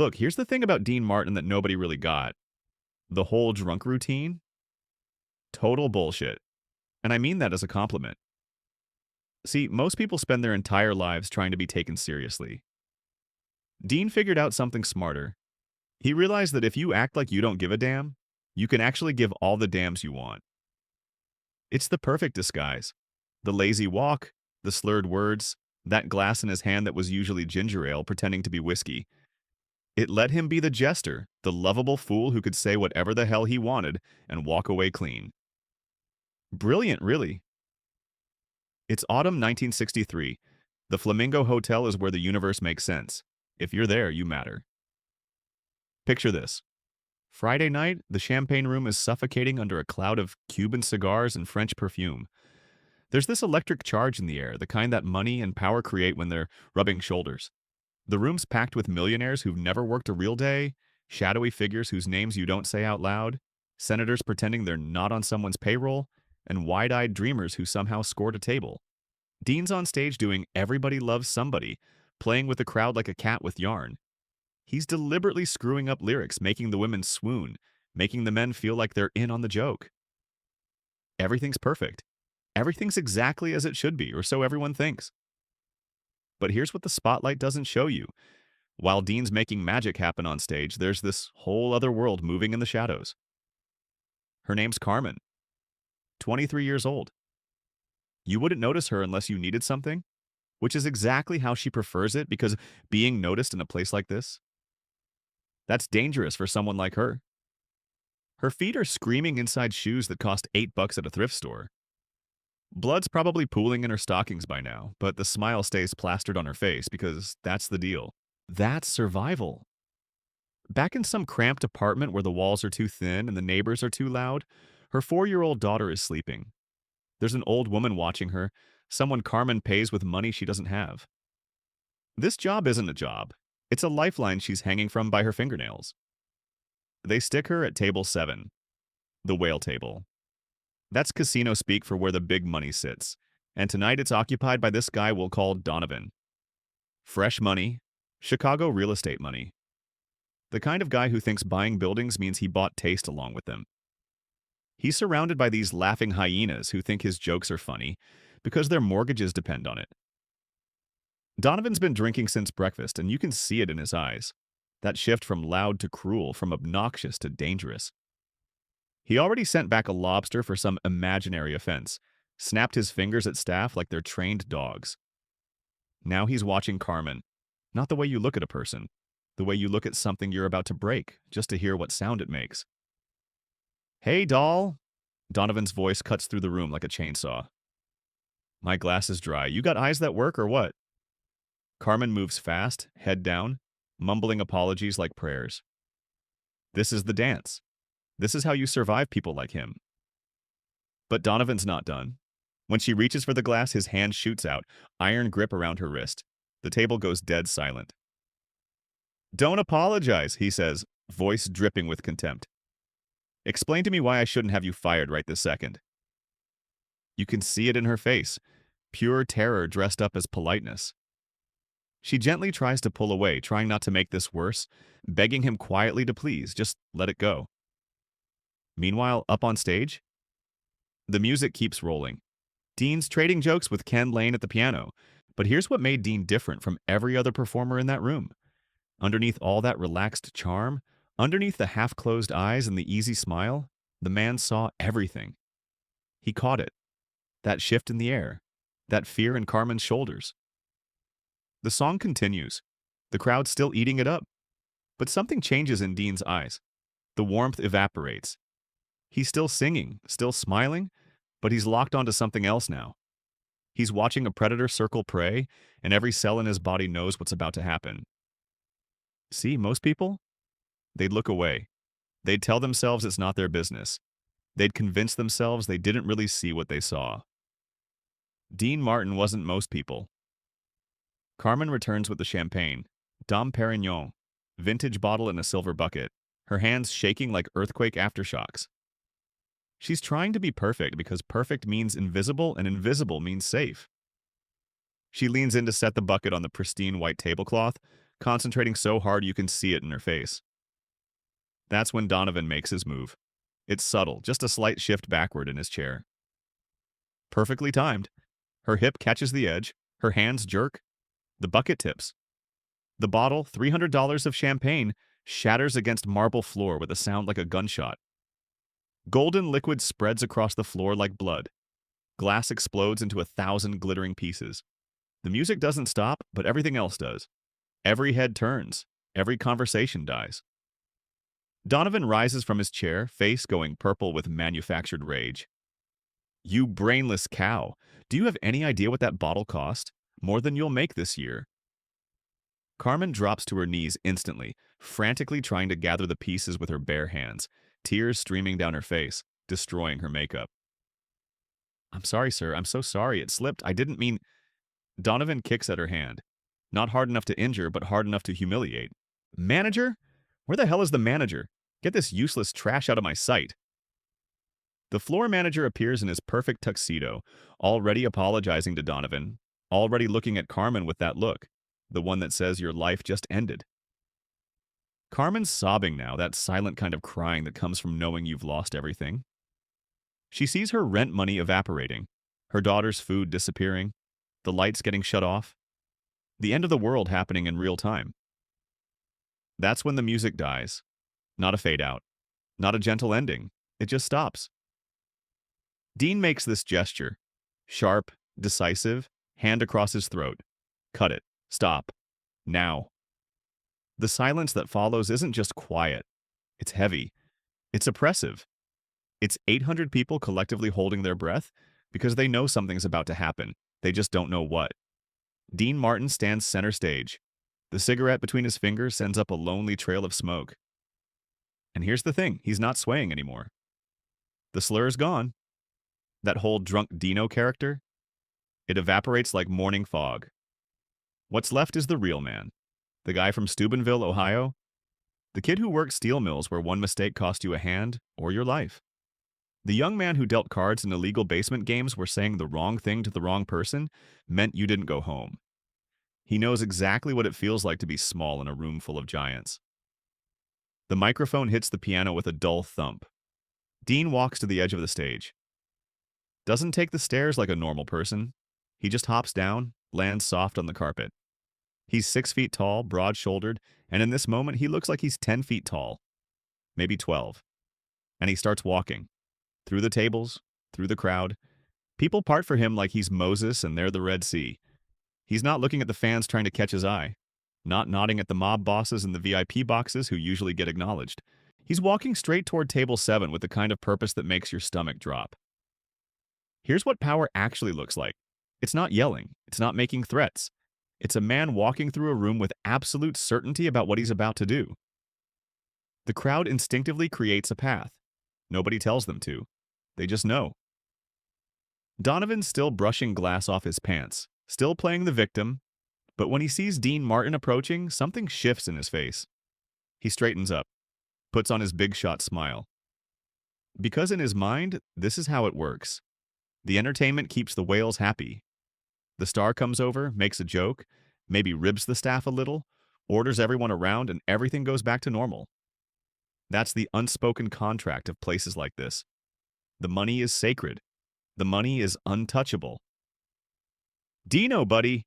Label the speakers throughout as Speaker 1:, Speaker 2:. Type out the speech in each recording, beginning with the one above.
Speaker 1: Look, here's the thing about Dean Martin that nobody really got. The whole drunk routine? Total bullshit. And I mean that as a compliment. See, most people spend their entire lives trying to be taken seriously. Dean figured out something smarter. He realized that if you act like you don't give a damn, you can actually give all the damns you want. It's the perfect disguise. The lazy walk, the slurred words, that glass in his hand that was usually ginger ale pretending to be whiskey. It let him be the jester, the lovable fool who could say whatever the hell he wanted and walk away clean. Brilliant, really. It's autumn 1963. The Flamingo Hotel is where the universe makes sense. If you're there, you matter. Picture this. Friday night, the champagne room is suffocating under a cloud of Cuban cigars and French perfume. There's this electric charge in the air, the kind that money and power create when they're rubbing shoulders. The room's packed with millionaires who've never worked a real day, shadowy figures whose names you don't say out loud, senators pretending they're not on someone's payroll, and wide-eyed dreamers who somehow scored a table. Dean's on stage doing Everybody Loves Somebody, playing with the crowd like a cat with yarn. He's deliberately screwing up lyrics, making the women swoon, making the men feel like they're in on the joke. Everything's perfect. Everything's exactly as it should be, or so everyone thinks. But here's what the spotlight doesn't show you. While Dean's making magic happen on stage, there's this whole other world moving in the shadows. Her name's Carmen, 23 years old. You wouldn't notice her unless you needed something, which is exactly how she prefers it because being noticed in a place like this, that's dangerous for someone like her. Her feet are screaming inside shoes that cost $8 at a thrift store. Blood's probably pooling in her stockings by now, but the smile stays plastered on her face because that's the deal. That's survival. Back in some cramped apartment where the walls are too thin and the neighbors are too loud, her 4-year-old daughter is sleeping. There's an old woman watching her, someone Carmen pays with money she doesn't have. This job isn't a job. It's a lifeline she's hanging from by her fingernails. They stick her at table 7, the whale table. That's casino speak for where the big money sits, and tonight it's occupied by this guy we'll call Donovan. Fresh money, Chicago real estate money. The kind of guy who thinks buying buildings means he bought taste along with them. He's surrounded by these laughing hyenas who think his jokes are funny because their mortgages depend on it. Donovan's been drinking since breakfast, and you can see it in his eyes. That shift from loud to cruel, from obnoxious to dangerous. He already sent back a lobster for some imaginary offense, snapped his fingers at staff like they're trained dogs. Now he's watching Carmen. Not the way you look at a person, the way you look at something you're about to break, just to hear what sound it makes. "Hey, doll!" Donovan's voice cuts through the room like a chainsaw. "My glass is dry. You got eyes that work or what?" Carmen moves fast, head down, mumbling apologies like prayers. This is the dance. This is how you survive people like him. But Donovan's not done. When she reaches for the glass, his hand shoots out, iron grip around her wrist. The table goes dead silent. "Don't apologize," he says, voice dripping with contempt. "Explain to me why I shouldn't have you fired right this second." You can see it in her face, pure terror dressed up as politeness. She gently tries to pull away, trying not to make this worse, begging him quietly to please, just let it go. Meanwhile, up on stage, the music keeps rolling. Dean's trading jokes with Ken Lane at the piano, but here's what made Dean different from every other performer in that room. Underneath all that relaxed charm, underneath the half-closed eyes and the easy smile, the man saw everything. He caught it. That shift in the air, that fear in Carmen's shoulders. The song continues. The crowd's still eating it up. But something changes in Dean's eyes. The warmth evaporates. He's still singing, still smiling, but he's locked onto something else now. He's watching a predator circle prey, and every cell in his body knows what's about to happen. See, most people? They'd look away. They'd tell themselves it's not their business. They'd convince themselves they didn't really see what they saw. Dean Martin wasn't most people. Carmen returns with the champagne, Dom Perignon, vintage bottle in a silver bucket, her hands shaking like earthquake aftershocks. She's trying to be perfect because perfect means invisible and invisible means safe. She leans in to set the bucket on the pristine white tablecloth, concentrating so hard you can see it in her face. That's when Donovan makes his move. It's subtle, just a slight shift backward in his chair. Perfectly timed. Her hip catches the edge, her hands jerk, the bucket tips. The bottle, $300 of champagne, shatters against marble floor with a sound like a gunshot. Golden liquid spreads across the floor like blood. Glass explodes into 1,000 glittering pieces. The music doesn't stop, but everything else does. Every head turns. Every conversation dies. Donovan rises from his chair, face going purple with manufactured rage. You brainless cow. Do you have any idea what that bottle cost? More than you'll make this year. Carmen drops to her knees instantly, frantically trying to gather the pieces with her bare hands, tears streaming down her face, destroying her makeup. I'm sorry, sir. I'm so sorry. It slipped. I didn't mean... Donovan kicks at her hand. Not hard enough to injure, but hard enough to humiliate. Manager? Where the hell is the manager? Get this useless trash out of my sight. The floor manager appears in his perfect tuxedo, already apologizing to Donovan, already looking at Carmen with that look, the one that says your life just ended. Carmen's sobbing now, that silent kind of crying that comes from knowing you've lost everything. She sees her rent money evaporating, her daughter's food disappearing, the lights getting shut off, the end of the world happening in real time. That's when the music dies. Not a fade out, not a gentle ending. It just stops. Dean makes this gesture, sharp, decisive, hand across his throat. Cut it. Stop. Now. The silence that follows isn't just quiet. It's heavy. It's oppressive. It's 800 people collectively holding their breath because they know something's about to happen. They just don't know what. Dean Martin stands center stage. The cigarette between his fingers sends up a lonely trail of smoke. And here's the thing, he's not swaying anymore. The slur is gone. That whole drunk Dino character, it evaporates like morning fog. What's left is the real man. The guy from Steubenville, Ohio. The kid who worked steel mills where one mistake cost you a hand or your life. The young man who dealt cards in illegal basement games where saying the wrong thing to the wrong person meant you didn't go home. He knows exactly what it feels like to be small in a room full of giants. The microphone hits the piano with a dull thump. Dean walks to the edge of the stage. Doesn't take the stairs like a normal person. He just hops down, lands soft on the carpet. He's 6 feet tall, broad-shouldered, and in this moment he looks like he's 10 feet tall. Maybe 12. And he starts walking. Through the tables, through the crowd. People part for him like he's Moses and they're the Red Sea. He's not looking at the fans trying to catch his eye. Not nodding at the mob bosses in the VIP boxes who usually get acknowledged. He's walking straight toward table 7 with the kind of purpose that makes your stomach drop. Here's what power actually looks like. It's not yelling. It's not making threats. It's a man walking through a room with absolute certainty about what he's about to do. The crowd instinctively creates a path. Nobody tells them to. They just know. Donovan's still brushing glass off his pants, still playing the victim, but when he sees Dean Martin approaching, something shifts in his face. He straightens up, puts on his big shot smile. Because in his mind, this is how it works. The entertainment keeps the whales happy. The star comes over, makes a joke, maybe ribs the staff a little, orders everyone around, and everything goes back to normal. That's the unspoken contract of places like this. The money is sacred. The money is untouchable. Dino, buddy!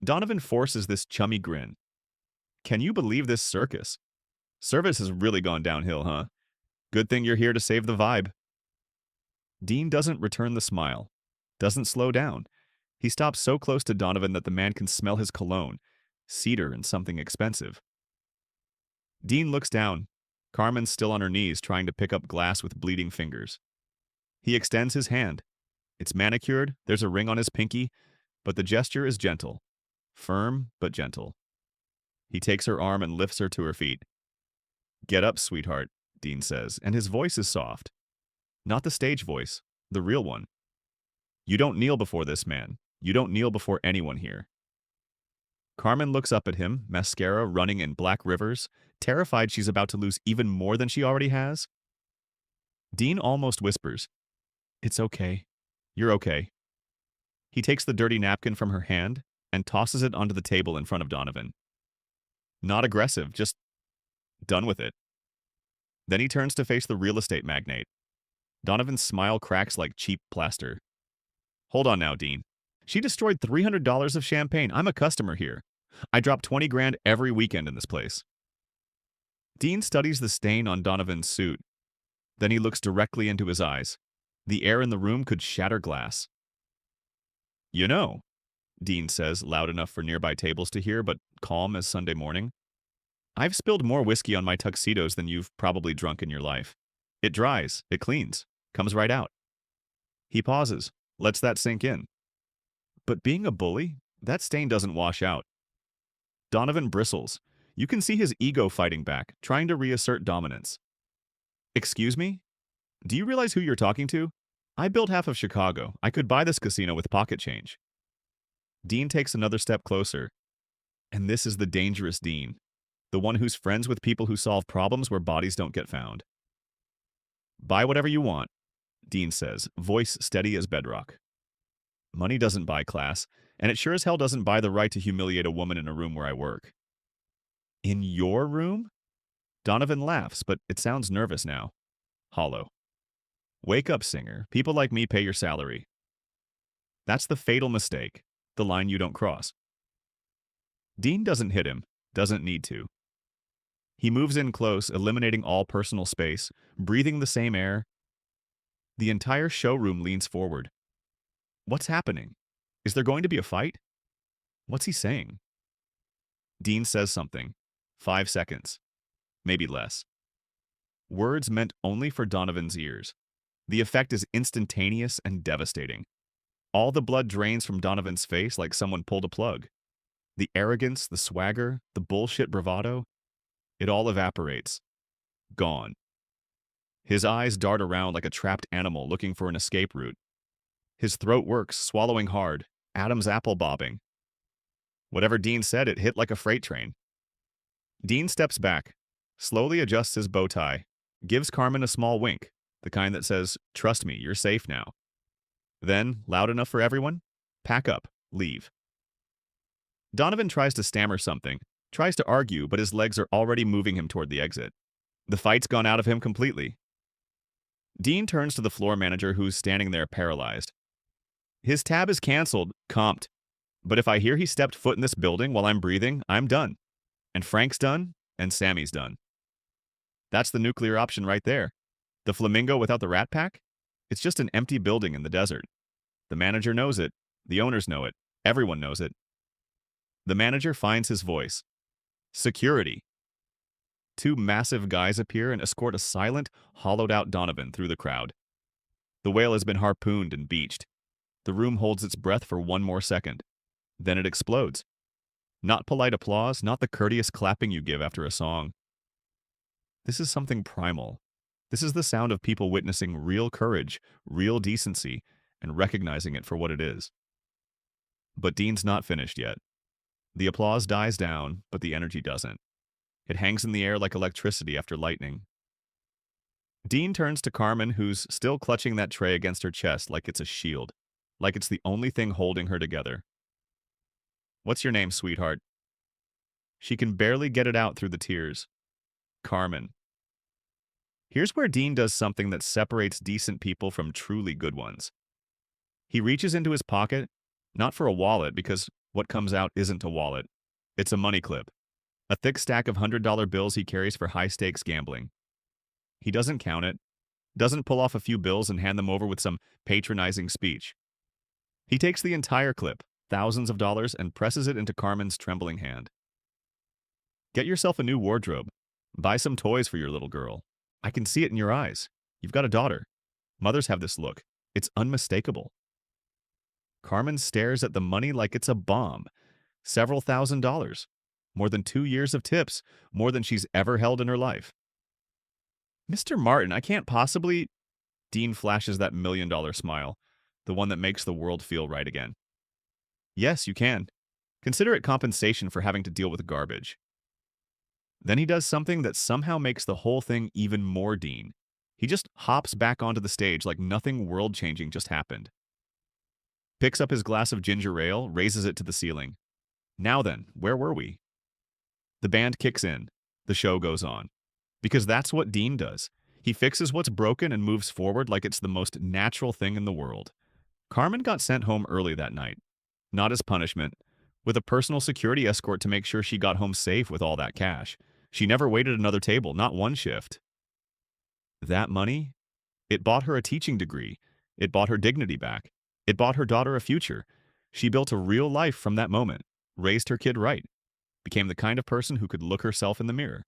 Speaker 1: Donovan forces this chummy grin. Can you believe this circus? Service has really gone downhill, huh? Good thing you're here to save the vibe. Dean doesn't return the smile. Doesn't slow down. He stops so close to Donovan that the man can smell his cologne, cedar and something expensive. Dean looks down. Carmen's still on her knees trying to pick up glass with bleeding fingers. He extends his hand. It's manicured, there's a ring on his pinky, but the gesture is gentle. Firm, but gentle. He takes her arm and lifts her to her feet. Get up, sweetheart, Dean says, and his voice is soft. Not the stage voice, the real one. You don't kneel before this man. You don't kneel before anyone here. Carmen looks up at him, mascara running in black rivers, terrified she's about to lose even more than she already has. Dean almost whispers, "It's okay. You're okay." He takes the dirty napkin from her hand and tosses it onto the table in front of Donovan. Not aggressive, just done with it. Then he turns to face the real estate magnate. Donovan's smile cracks like cheap plaster. Hold on now, Dean. She destroyed $300 of champagne. I'm a customer here. I drop 20 grand every weekend in this place. Dean studies the stain on Donovan's suit. Then he looks directly into his eyes. The air in the room could shatter glass. You know, Dean says, loud enough for nearby tables to hear, but calm as Sunday morning. I've spilled more whiskey on my tuxedos than you've probably drunk in your life. It dries, it cleans, comes right out. He pauses, lets that sink in. But being a bully, that stain doesn't wash out. Donovan bristles. You can see his ego fighting back, trying to reassert dominance. Excuse me? Do you realize who you're talking to? I built half of Chicago. I could buy this casino with pocket change. Dean takes another step closer. And this is the dangerous Dean. The one who's friends with people who solve problems where bodies don't get found. Buy whatever you want, Dean says, voice steady as bedrock. Money doesn't buy class, and it sure as hell doesn't buy the right to humiliate a woman in a room where I work. In your room? Donovan laughs, but it sounds nervous now. Hollow. Wake up, singer. People like me pay your salary. That's the fatal mistake, the line you don't cross. Dean doesn't hit him, doesn't need to. He moves in close, eliminating all personal space, breathing the same air. The entire showroom leans forward. What's happening? Is there going to be a fight? What's he saying? Dean says something. 5 seconds. Maybe less. Words meant only for Donovan's ears. The effect is instantaneous and devastating. All the blood drains from Donovan's face like someone pulled a plug. The arrogance, the swagger, the bullshit bravado, it all evaporates. Gone. His eyes dart around like a trapped animal looking for an escape route. His throat works, swallowing hard, Adam's apple bobbing. Whatever Dean said, it hit like a freight train. Dean steps back, slowly adjusts his bow tie, gives Carmen a small wink, the kind that says, "Trust me, you're safe now." Then, loud enough for everyone, pack up, leave. Donovan tries to stammer something, tries to argue, but his legs are already moving him toward the exit. The fight's gone out of him completely. Dean turns to the floor manager who's standing there paralyzed. His tab is canceled, comped. But if I hear he stepped foot in this building while I'm breathing, I'm done. And Frank's done, and Sammy's done. That's the nuclear option right there. The Flamingo without the rat pack? It's just an empty building in the desert. The manager knows it. The owners know it. Everyone knows it. The manager finds his voice. Security. 2 massive guys appear and escort a silent, hollowed-out Donovan through the crowd. The whale has been harpooned and beached. The room holds its breath for 1 more second. Then it explodes. Not polite applause, not the courteous clapping you give after a song. This is something primal. This is the sound of people witnessing real courage, real decency, and recognizing it for what it is. But Dean's not finished yet. The applause dies down, but the energy doesn't. It hangs in the air like electricity after lightning. Dean turns to Carmen, who's still clutching that tray against her chest like it's a shield, like it's the only thing holding her together. "What's your name, sweetheart?" She can barely get it out through the tears. Carmen. Here's where Dean does something that separates decent people from truly good ones. He reaches into his pocket, not for a wallet, because what comes out isn't a wallet. It's a money clip. A thick stack of $100 bills he carries for high-stakes gambling. He doesn't count it, doesn't pull off a few bills and hand them over with some patronizing speech. He takes the entire clip, thousands of dollars, and presses it into Carmen's trembling hand. "Get yourself a new wardrobe. Buy some toys for your little girl. I can see it in your eyes. You've got a daughter. Mothers have this look. It's unmistakable." Carmen stares at the money like it's a bomb. Several $1,000s. More than 2 years of tips. More than she's ever held in her life. "Mr. Martin, I can't possibly..." Dean flashes that $1 million smile, the one that makes the world feel right again. "Yes, you can. Consider it compensation for having to deal with garbage." Then he does something that somehow makes the whole thing even more Dean. He just hops back onto the stage like nothing world-changing just happened. Picks up his glass of ginger ale, raises it to the ceiling. Now then, where were we? The band kicks in. The show goes on. Because that's what Dean does. He fixes what's broken and moves forward like it's the most natural thing in the world. Carmen got sent home early that night. Not as punishment, with a personal security escort to make sure she got home safe with all that cash. She never waited another table, not one shift. That money, it bought her a teaching degree. It bought her dignity back. It bought her daughter a future. She built a real life from that moment, raised her kid right, became the kind of person who could look herself in the mirror.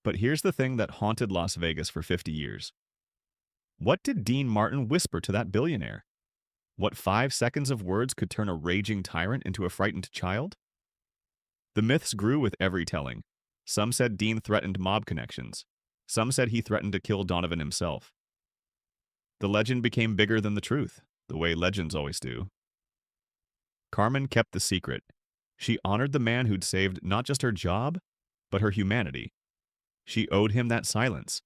Speaker 1: But here's the thing that haunted Las Vegas for 50 years. What did Dean Martin whisper to that billionaire? What 5 seconds of words could turn a raging tyrant into a frightened child? The myths grew with every telling. Some said Dean threatened mob connections. Some said he threatened to kill Donovan himself. The legend became bigger than the truth, the way legends always do. Carmen kept the secret. She honored the man who'd saved not just her job, but her humanity. She owed him that silence.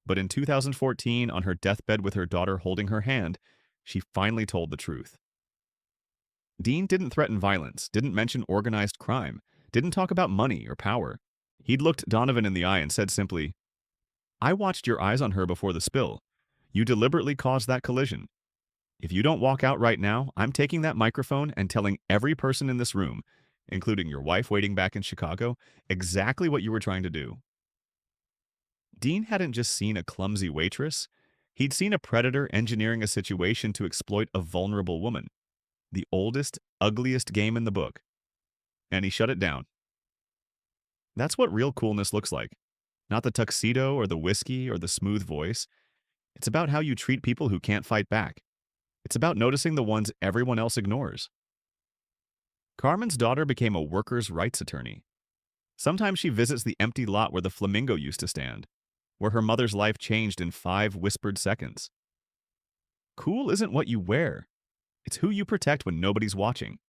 Speaker 1: But in 2014, on her deathbed with her daughter holding her hand, she finally told the truth. Dean didn't threaten violence, didn't mention organized crime, didn't talk about money or power. He'd looked Donovan in the eye and said simply, "I watched your eyes on her before the spill. You deliberately caused that collision. If you don't walk out right now, I'm taking that microphone and telling every person in this room, including your wife waiting back in Chicago, exactly what you were trying to do." Dean hadn't just seen a clumsy waitress. He'd seen a predator engineering a situation to exploit a vulnerable woman. The oldest, ugliest game in the book. And he shut it down. That's what real coolness looks like. Not the tuxedo or the whiskey or the smooth voice. It's about how you treat people who can't fight back. It's about noticing the ones everyone else ignores. Carmen's daughter became a workers' rights attorney. Sometimes she visits the empty lot where the Flamingo used to stand, where her mother's life changed in 5 whispered seconds. Cool isn't what you wear. It's who you protect when nobody's watching.